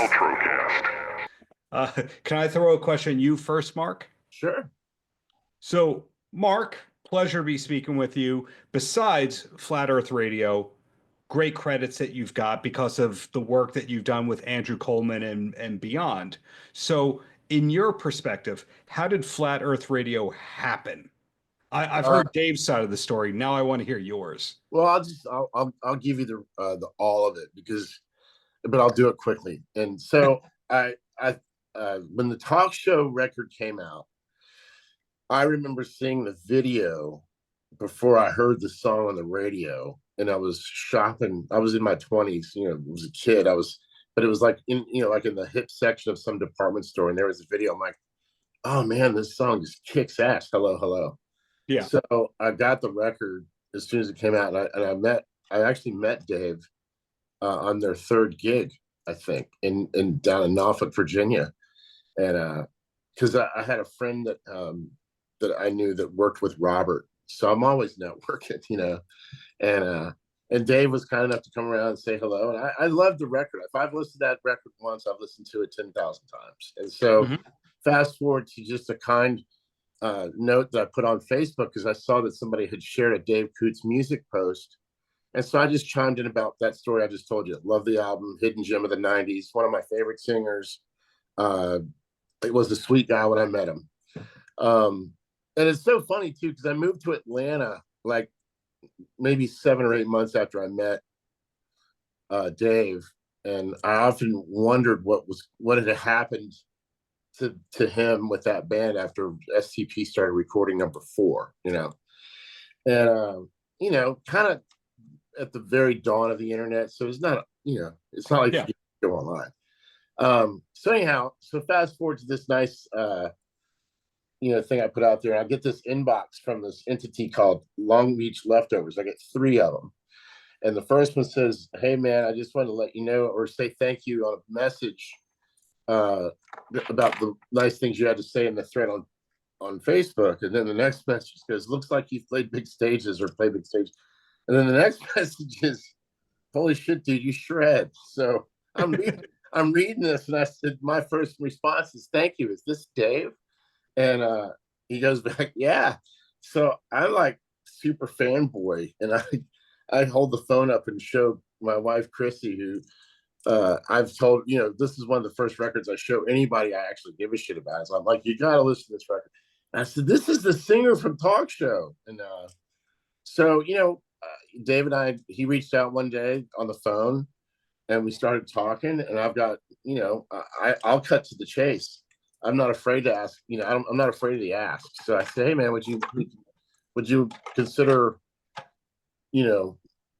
Paltrocast. Can I throw a question at you first, Mark? Sure. So, Mark, pleasure to be speaking with you. Besides Flat Earth Radio, great credits that you've got because of the work that you've done with Andrew Coleman and beyond. So, in your perspective, how did Flat Earth Radio happen? I've heard Dave's side of the story. Now I want to hear yours. Well, I'll give you the all of it but I'll do it quickly. And so I when the talk show record came out, I remember seeing the video before I heard the song on the radio, and I was shopping. I was in my 20s, I was a kid. But it was like like in the hip section of some department store, and there was a video. I'm like, oh man, this song just kicks ass. Hello, hello. Yeah. So I got the record as soon as it came out, and I actually met Dave on their third gig, I think, in down in Norfolk, Virginia, and because I had a friend that I knew that worked with Robert, so I'm always networking, and Dave was kind enough to come around and say hello, and I loved the record. If I've listened to that record once, I've listened to it 10,000 times, and so fast forward to just a kind note that I put on Facebook because I saw that somebody had shared a Dave Coutts music post. And so I just chimed in about that story I just told you. Love the album, hidden gem of the 90s, one of my favorite singers. It was a sweet guy when I met him. And it's so funny too, because I moved to Atlanta like maybe 7 or 8 months after I met Dave. And I often wondered what had happened to him with that band after STP started recording number 4, and kind of at the very dawn of the internet. So it's not, it's not like you can go online. So anyhow, fast forward to this nice, thing I put out there. I get this inbox from this entity called Long Beach Leftovers. I get 3 of them. And the first one says, hey man, I just want to let you know or say thank you on a message about the nice things you had to say in the thread on Facebook. And then the next message goes, looks like you've played big stages or play big stages. And then the next message is, holy shit, dude, you shred. So I'm reading this, and I said, my first response is, thank you. Is this Dave? And he goes back, yeah. So I'm like super fanboy, and I hold the phone up and show my wife, Chrissy, who I've told, this is one of the first records I show anybody I actually give a shit about. So I'm like, you got to listen to this record. And I said, this is the singer from Talk Show. And so, Dave and he reached out one day on the phone, and we started talking, and I've got, I'll cut to the chase. I'm not afraid to ask, I'm not afraid of the ask. So I said, hey man, would you consider,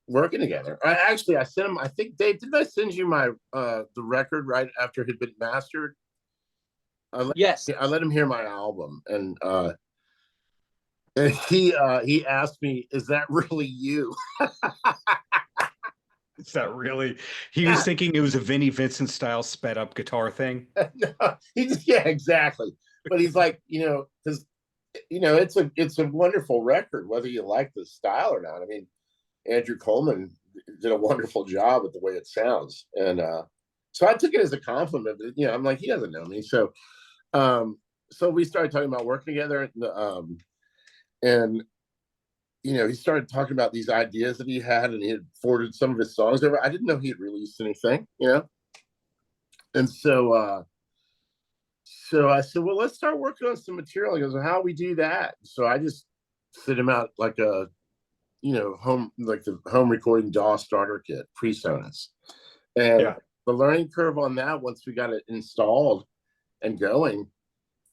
working together? I sent him, I think, Dave, didn't I send you my the record right after it had been mastered? Yes. I let him hear my album, and he asked me, is that really you? Is that really? He was thinking it was a Vinnie Vincent style sped up guitar thing. No, yeah, exactly. But he's like, because it's a wonderful record, whether you like the style or not. I mean, Andrew Coleman did a wonderful job with the way it sounds, and so I took it as a compliment. But, I'm like, he doesn't know me, so we started talking about working together, and he started talking about these ideas that he had, and he had forwarded some of his songs over. I didn't know he had released anything, and so I said, well, let's start working on some material. He goes, well, how do we do that? So I just sent him out like a the home recording DAW starter kit, PreSonus. And the learning curve on that, once we got it installed and going,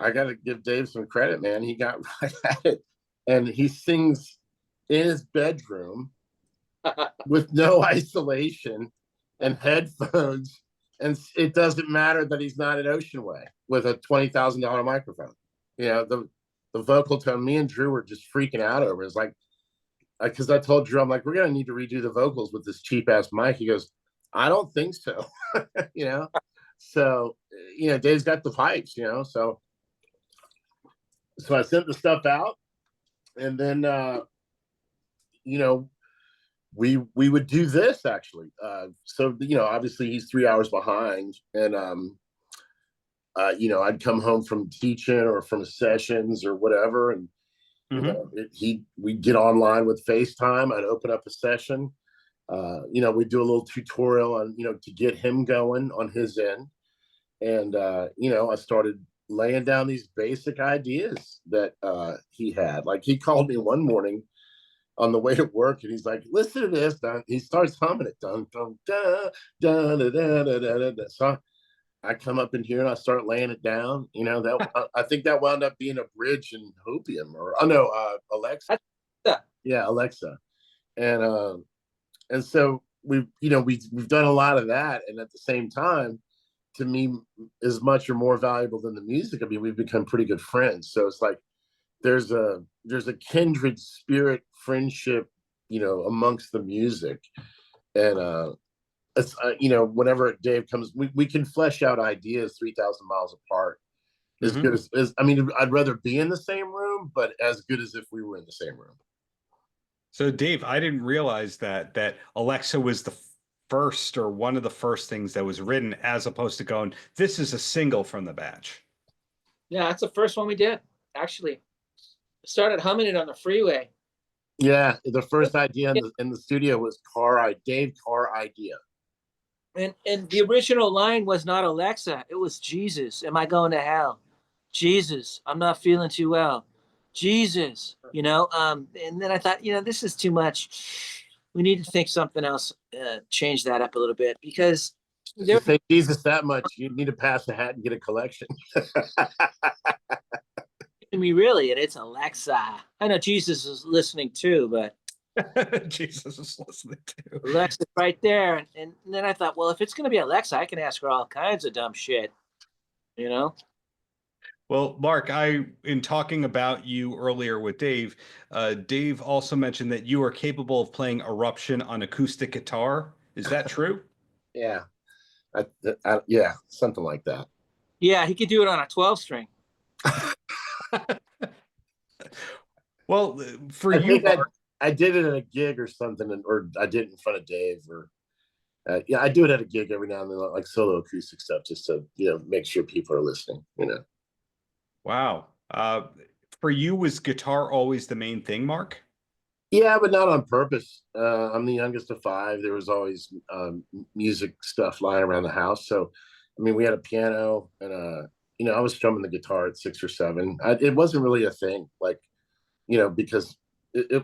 I got to give Dave some credit, man. He got right at it, and he sings in his bedroom with no isolation and headphones, and it doesn't matter that he's not at Ocean Way with a $20,000 microphone. The vocal tone, me and Drew were just freaking out over. It's like, because I told Drew, I'm like, we're gonna need to redo the vocals with this cheap ass mic. He goes, I don't think so. So Dave's got the pipes, so I sent the stuff out, and then we would do this actually. So obviously he's 3 hours behind, and I'd come home from teaching or from sessions or whatever, and we'd get online with FaceTime. I'd open up a session. We'd do a little tutorial on to get him going on his end, and I started laying down these basic ideas that he had. Like, he called me one morning on the way to work, and he's like, "Listen to this, Dunn." He starts humming it, dun dun dun dun dun dun dun dun dun. So I come up in here and I start laying it down. That I think that wound up being a bridge in Hopium, or Alexa. Yeah, Alexa, and so we've done a lot of that, and at the same time, to me, is much or more valuable than the music. I mean, we've become pretty good friends, so it's like there's a kindred spirit friendship, amongst the music, and it's whenever Dave comes, we can flesh out ideas 3,000 miles apart. As good as I mean, I'd rather be in the same room, but as good as if we were in the same room. So Dave, I didn't realize that Alexa was the first, or one of the first things that was written, as opposed to going, this is a single from the batch. Yeah, that's the first one we did, actually. Started humming it on the freeway. Yeah, the first idea in the studio was Dave Carr idea. And the original line was not Alexa, it was Jesus, am I going to hell? Jesus, I'm not feeling too well. Jesus, and then I thought, this is too much. We need to think something else, change that up a little bit, because if you say Jesus that much, you need to pass a hat and get a collection. I mean, really, and it's Alexa. I know Jesus is listening too, but Jesus is listening too. Alexa's right there. And then I thought, well, if it's going to be Alexa, I can ask her all kinds of dumb shit, Well, Mark, in talking about you earlier with Dave, Dave also mentioned that you are capable of playing Eruption on acoustic guitar. Is that true? Yeah. Yeah, something like that. Yeah, he could do it on a 12-string. Well, for you, Mark, I did it at a gig or something, or I did it in front of Dave, or I do it at a gig every now and then, like solo acoustic stuff, just to make sure people are listening. Wow. For you, was guitar always the main thing, Mark? Yeah, but not on purpose. I'm the youngest of five. There was always music stuff lying around the house. So, I mean, we had a piano, and I was strumming the guitar at 6 or 7. It wasn't really a thing, like, because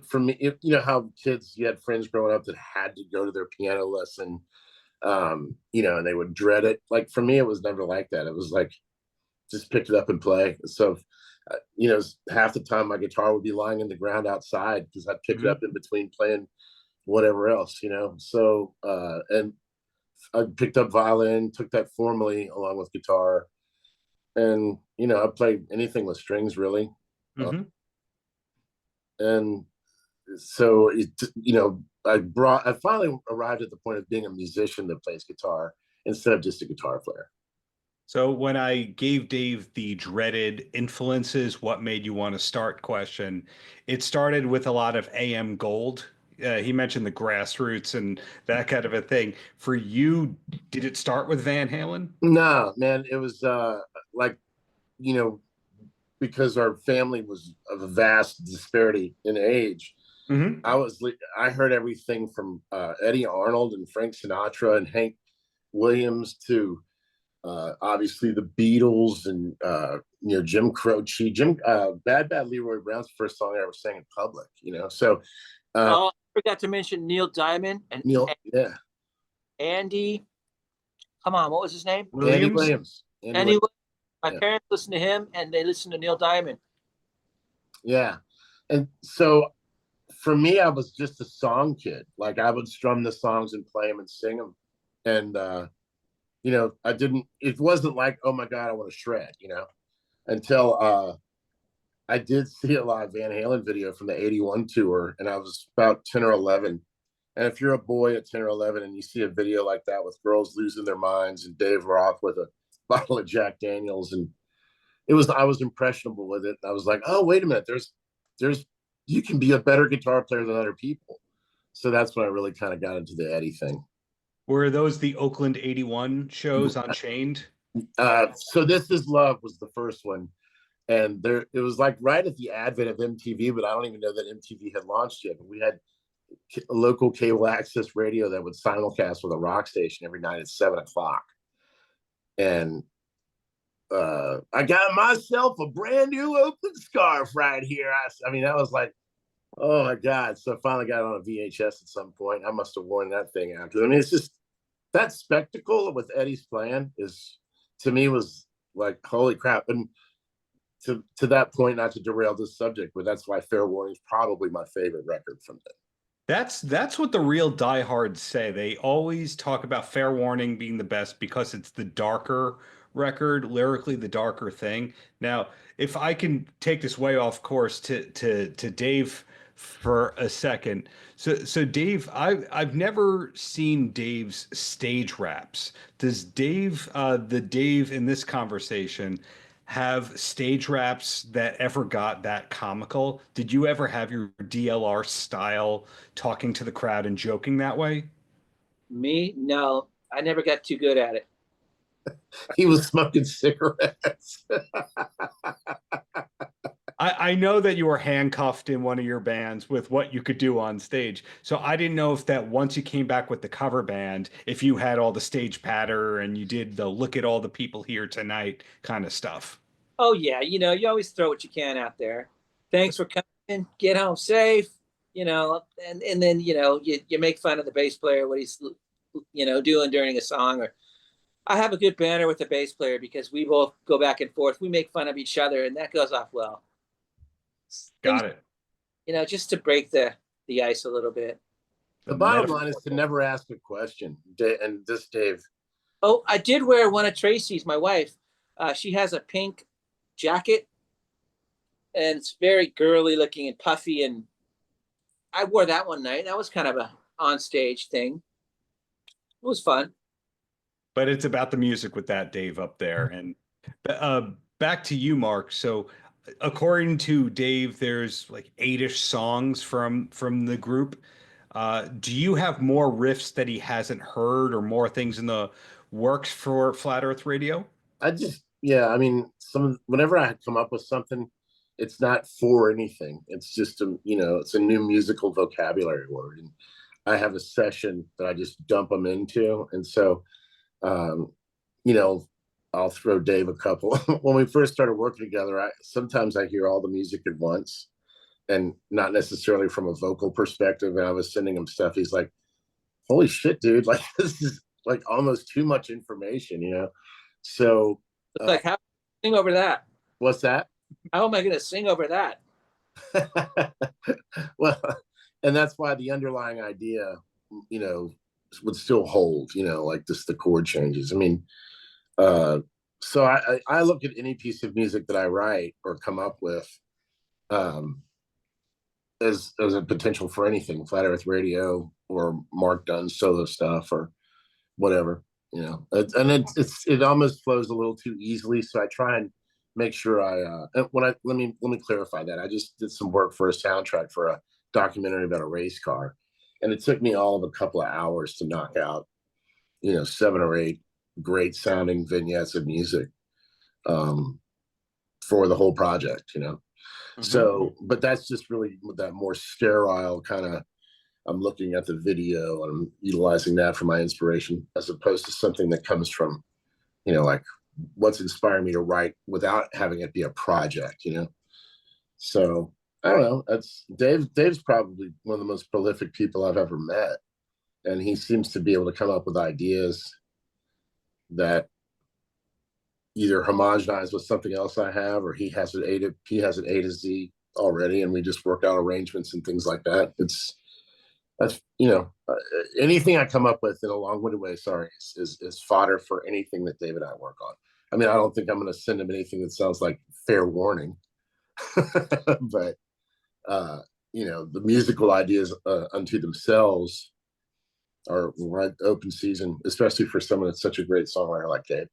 for me, how kids, you had friends growing up that had to go to their piano lesson, and they would dread it. Like, for me, it was never like that. It was like, just pick it up and play. So, half the time my guitar would be lying in the ground outside, because I'd pick it up in between playing whatever else, So, and I picked up violin, took that formally along with guitar, and I played anything with strings, really. And so I finally arrived at the point of being a musician that plays guitar instead of just a guitar player. So when I gave Dave the dreaded influences, what made you want to start question, it started with a lot of AM Gold. He mentioned the Grassroots and that kind of a thing. For you, did it start with Van Halen? No, man, it was like, because our family was of a vast disparity in age. I heard everything from Eddie Arnold and Frank Sinatra and Hank Williams to obviously the Beatles and Jim Croce. Bad Bad Leroy Brown's the first song I ever sang in public. So I forgot to mention Neil Diamond and Andy. Come on, what was his name? Andy Williams. My parents listened to him, and they listened to Neil Diamond. Yeah, and so for me, I was just a song kid. Like, I would strum the songs and play them and sing them, and it wasn't like, oh my God, I want to shred, until I did see a live Van Halen video from the 81 tour, and I was about 10 or 11. And if you're a boy at 10 or 11 and you see a video like that with girls losing their minds and Dave Roth with a bottle of Jack Daniels, and I was impressionable with it. I was like, oh, wait a minute, there's you can be a better guitar player than other people. So that's when I really kind of got into the Eddie thing. Were those the Oakland 81 shows on Chained? So This Is Love was the first one. And there, it was like right at the advent of MTV, but I don't even know that MTV had launched yet. But we had a local cable access radio that would simulcast with a rock station every night at 7 o'clock. And I got myself a brand new Oakland scarf right here. I mean, that was like, oh my God. So I finally got it on a VHS at some point. I must have worn that thing out. I mean, it's just that spectacle with Eddie's plan is, to me, was like, holy crap. And to that point, not to derail this subject, but that's why Fair Warning is probably my favorite record from them. That's what the real diehards say. They always talk about Fair Warning being the best because it's the darker record, lyrically the darker thing. Now, if I can take this way off course to Dave for a second. So Dave, I've never seen Dave's stage raps. Does Dave, the Dave in this conversation, have stage raps that ever got that comical? Did you ever have your DLR style talking to the crowd and joking that way? Me? No, I never got too good at it. He was smoking cigarettes. I know that you were handcuffed in one of your bands with what you could do on stage. So I didn't know if that once you came back with the cover band, if you had all the stage patter and you did the look at all the people here tonight kind of stuff. Oh yeah, you always throw what you can out there. Thanks for coming. Get home safe. And then you make fun of the bass player, what he's doing during a song. Or I have a good banter with the bass player because we both go back and forth. We make fun of each other, and that goes off well. Got it. Just to break the ice a little bit. The bottom line is to never ask a question. And this, Dave. Oh, I did wear one of Tracy's, my wife. She has a pink jacket, and it's very girly looking and puffy. And I wore that one night. That was kind of a on-stage thing. It was fun. But it's about the music with that, Dave, up there. And back to you, Mark. So according to Dave, there's like 8-ish songs from the group. Do you have more riffs that he hasn't heard or more things in the works for Flat Earth Radio? I mean, whenever I come up with something, it's not for anything. It's just it's a new musical vocabulary word. And I have a session that I just dump them into. And so, I'll throw Dave a couple. When we first started working together, sometimes I hear all the music at once and not necessarily from a vocal perspective. And I was sending him stuff. He's like, holy shit, dude. Like, this is like almost too much information, So like, how sing over that? What's that? How am I going to sing over that? Well, and that's why the underlying idea, would still hold, like just the chord changes. I mean, so I look at any piece of music that I write or come up with as a potential for anything, Flat Earth Radio or Mark Dunn's solo stuff or whatever, and it almost flows a little too easily. So I try and make sure let me clarify that. I just did some work for a soundtrack for a documentary about a race car, and it took me all of a couple of hours to knock out, 7 or 8 great sounding vignettes of music for the whole project, Mm-hmm. So, but that's just really that more sterile kind of, I'm looking at the video and I'm utilizing that for my inspiration as opposed to something that comes from, like what's inspiring me to write without having it be a project, So I don't know. That's Dave's probably one of the most prolific people I've ever met. And he seems to be able to come up with ideas that either homogenize with something else I have, or he has an A to Z already, and we just work out arrangements and things like that. That's anything I come up with in a long-winded way, is fodder for anything that Dave and I work on. I mean, I don't think I'm going to send him anything that sounds like Fair Warning, but the musical ideas unto themselves are right open season, especially for someone that's such a great songwriter like Dave.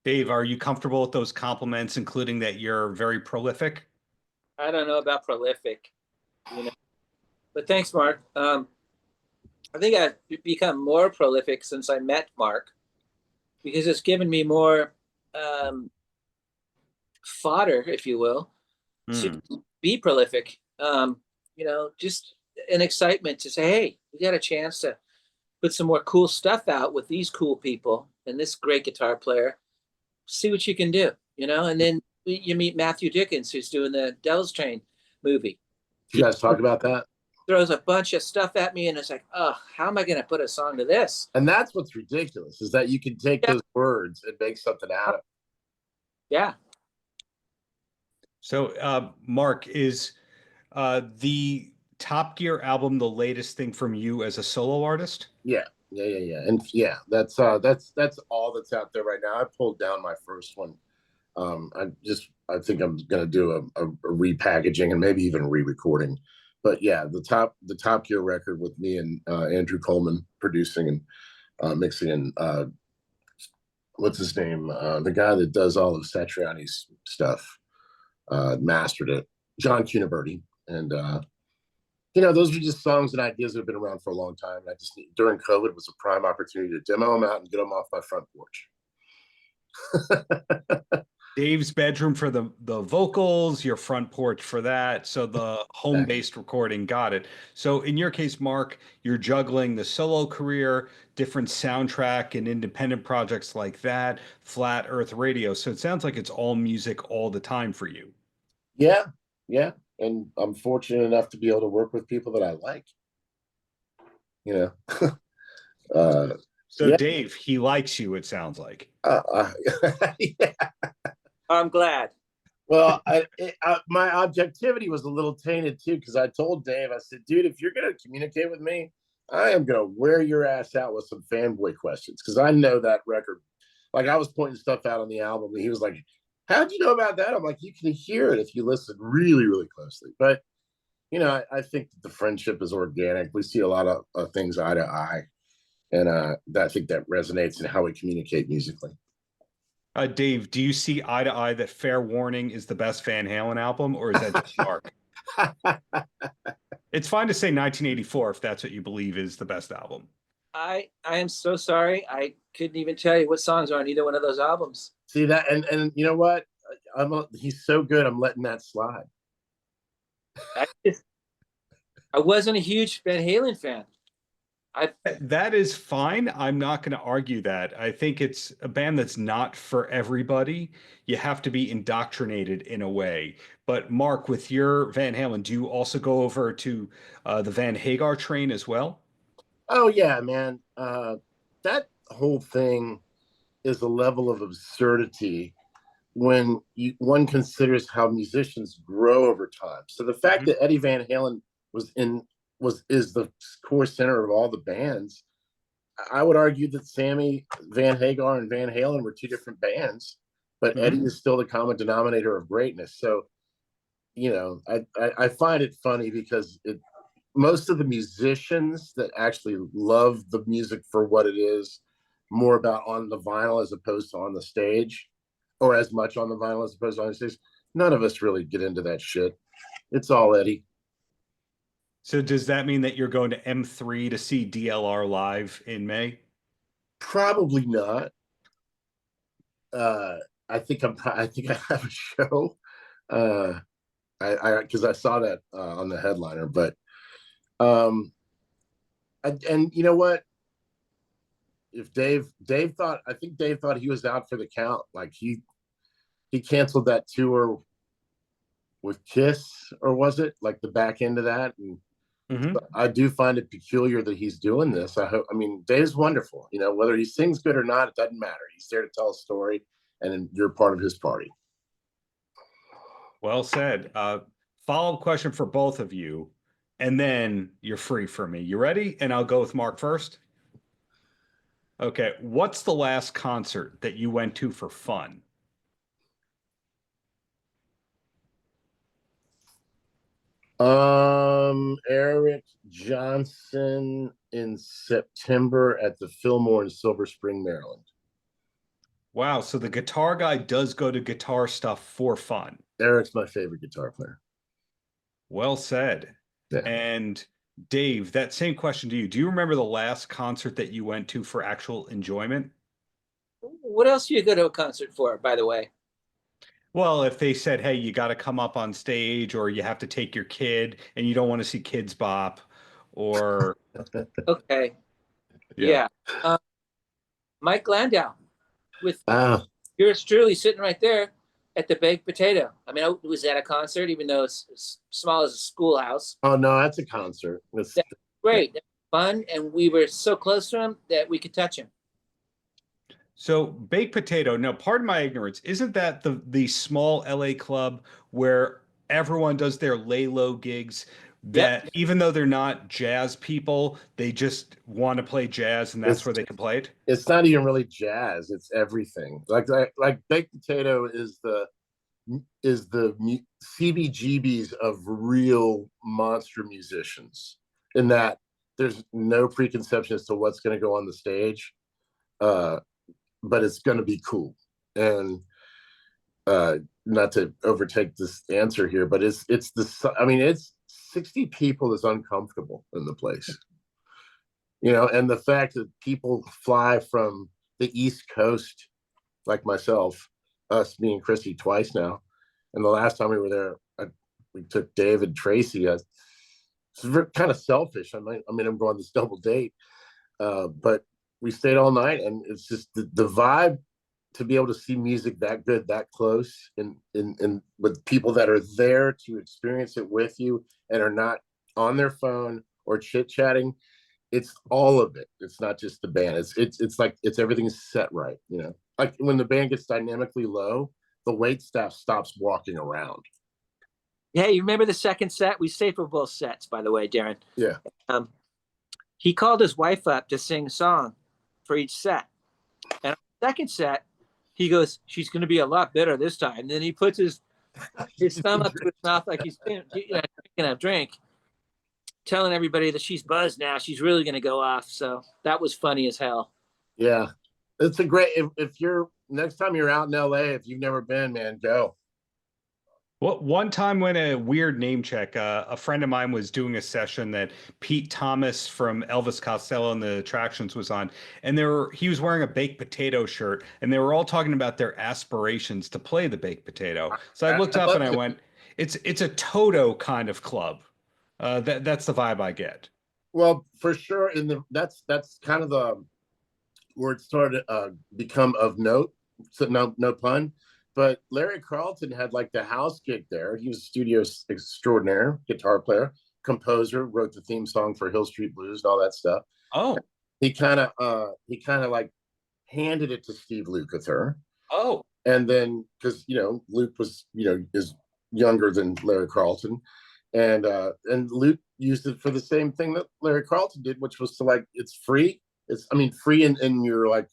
Dave, are you comfortable with those compliments, including that you're very prolific? I don't know about prolific. But thanks, Mark. I think I've become more prolific since I met Mark because it's given me more fodder, if you will, to be prolific. Just an excitement to say, hey, we got a chance to put some more cool stuff out with these cool people and this great guitar player. See what you can do, and then you meet Matthew Dickens, who's doing the Devil's Train movie. You guys talk about that? Throws a bunch of stuff at me, and it's like, oh, how am I going to put a song to this? And that's what's ridiculous, is that you can take those words and make something out of it. Yeah. So, Mark, is the Top Gear album the latest thing from you as a solo artist? Yeah. And that's all that's out there right now. I pulled down my first one. I think I'm gonna do a repackaging and maybe even re-recording. But yeah, the Top Gear record with me and Andrew Coleman producing and mixing, and what's his name? The guy that does all of Satriani's stuff, mastered it, John Cuniberti. And those are just songs and ideas that have been around for a long time. And I just, during COVID, was a prime opportunity to demo them out and get them off my front porch. Dave's bedroom for the vocals, your front porch for that. So the home-based recording, got it. So in your case, Mark, you're juggling the solo career, different soundtrack and independent projects like that, Flat Earth Radio. So it sounds like it's all music all the time for you. Yeah. And I'm fortunate enough to be able to work with people that I like. So yeah. Dave, he likes you, it sounds like. Yeah. I'm glad. Well, my objectivity was a little tainted too, because I told Dave, I said, dude, if you're going to communicate with me, I am going to wear your ass out with some fanboy questions, because I know that record. Like, I was pointing stuff out on the album, and he was like, how'd you know about that? I'm like, you can hear it if you listen really, really closely. But, I think that the friendship is organic. We see a lot of things eye to eye. And I think that resonates in how we communicate musically. Dave, do you see eye to eye that Fair Warning is the best Van Halen album, or is that just Mark? It's fine to say 1984 if that's what you believe is the best album. I am so sorry. I couldn't even tell you what songs are on either one of those albums. See that, and you know what? He's so good. I'm letting that slide. I wasn't a huge Van Halen fan. That is fine. I'm not going to argue that. I think it's a band that's not for everybody. You have to be indoctrinated in a way. But Mark, with your Van Halen, do you also go over to the Van Hagar train as well? Oh yeah, man. That whole thing is a level of absurdity when one considers how musicians grow over time. So the fact that Eddie Van Halen is the core center of all the bands, I would argue that Sammy Van Hagar and Van Halen were two different bands, but Eddie is still the common denominator of greatness. So, I find it funny because most of the musicians that actually love the music for what it is, more about on the vinyl as opposed to on the stage, or as much on the vinyl as opposed to on the stage, none of us really get into that shit. It's all Eddie. So does that mean that you're going to M3 to see DLR live in May? Probably not. I think I have a show. Because I saw that on the headliner, but and you know what? If Dave thought he was out for the count. Like he canceled that tour with Kiss, or was it like the back end of that? And I do find it peculiar that he's doing this. I mean, Dave's wonderful. Whether he sings good or not, it doesn't matter. He's there to tell a story, and you're part of his party. Well said. Follow-up question for both of you, and then you're free for me. You ready? And I'll go with Mark first. Okay. What's the last concert that you went to for fun? Eric Johnson in September at the Fillmore in Silver Spring, Maryland. Wow. So the guitar guy does go to guitar stuff for fun. Eric's my favorite guitar player. Well said. Yeah. And Dave, that same question to you. Do you remember the last concert that you went to for actual enjoyment? What else do you go to a concert for, by the way? Well, if they said, hey, you got to come up on stage, or you have to take your kid and you don't want to see Kids Bop, or Okay, yeah. yeah. Mike Landau with Ah, yours truly sitting right there at the Baked Potato. I mean, I was at a concert, even though it's as small as a schoolhouse. oh no, that's a concert. That's great. That was fun. And we were so close to him that we could touch him. So baked potato, no, pardon my ignorance, isn't that the small LA club where everyone does their lay low gigs Yep. that even though they're not jazz people, they just want to play jazz and that's It's where they can play it? it's not even really jazz. It's everything. Like baked potato is the CBGBs of real monster musicians. In that there's no preconception as to what's going to go on the stage, but it's going to be cool. And not to overtake this answer here, but it's the I mean it's 60 people is uncomfortable in the place, and the fact that people fly from the East Coast, like myself, us, me and Chrissy twice now, and the last time we were there, we took David Tracy. It's kind of selfish. I mean, I'm going this double date, but we stayed all night, and it's just the vibe to be able to see music that good, that close, and with people that are there to experience it with you and are not on their phone or chit chatting. It's all of it. It's not just the band. It's like everything's set right. Like when the band gets dynamically low, the wait staff stops walking around. Yeah, you remember the second set? We stayed for both sets, by the way, Darren. Yeah. He called his wife up to sing a song for each set. And on the second set, he goes, she's going to be a lot better this time. And then he puts his thumb up to his mouth like he's drinking a drink, telling everybody that she's buzzed now. She's really going to go off. So that was funny as hell. Yeah. It's a great, if you're, next time you're out in LA, if you've never been, man, go. Well, one time when a weird name check, a friend of mine was doing a session that Pete Thomas from Elvis Costello and the Attractions was on, and he was wearing a baked potato shirt, and they were all talking about their aspirations to play the baked potato. So I looked up and I went, it's a Toto kind of club. That's the vibe I get. Well, for sure, that's kind of the where it started to become of note. So no pun. But Larry Carlton had like the house gig there. He was a studio extraordinaire, guitar player, composer, wrote the theme song for Hill Street Blues and all that stuff. Oh, he kind of like handed it to Steve Lukather. Oh, and then because Luke was is younger than Larry Carlton, and Luke used it for the same thing that Larry Carlton did, which was to like it's free. It's free and you're like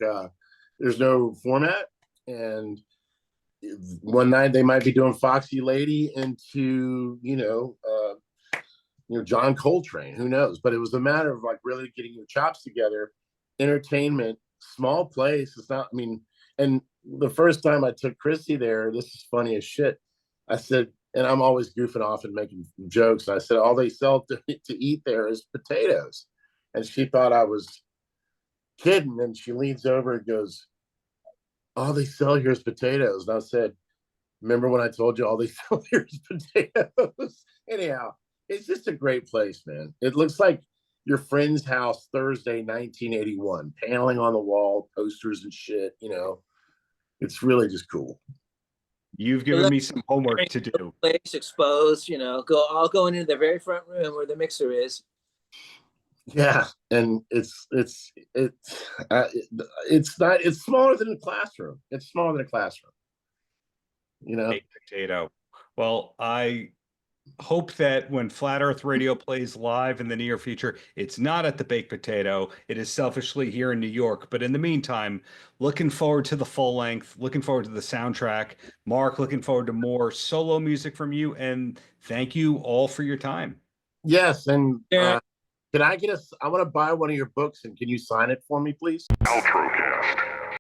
there's no format. And one night they might be doing Foxy Lady into John Coltrane, who knows? But it was a matter of like really getting your chops together. Entertainment, small place. It's not. And the first time I took Chrissy there, this is funny as shit. I said, and I'm always goofing off and making jokes. I said, all they sell to eat there is potatoes, and she thought I was kidding. And she leans over and goes, all they sell here is potatoes. And I said, remember when I told you all they sell here is potatoes? Anyhow, it's just a great place, man. It looks like your friend's house Thursday, 1981, paneling on the wall, posters and shit. It's really just cool. You've given me some homework to do. Place exposed, I'll go into the very front room where the mixer is. Yeah, and it's smaller than a classroom. It's smaller than a classroom. Baked potato. Well, I hope that when Flat Earth Radio plays live in the near future, it's not at the Baked Potato. It is selfishly here in New York. But in the meantime, looking forward to the full length, looking forward to the soundtrack. Mark, looking forward to more solo music from you. And thank you all for your time. Yes, and can I I want to buy one of your books, and can you sign it for me, please? Paltrocast.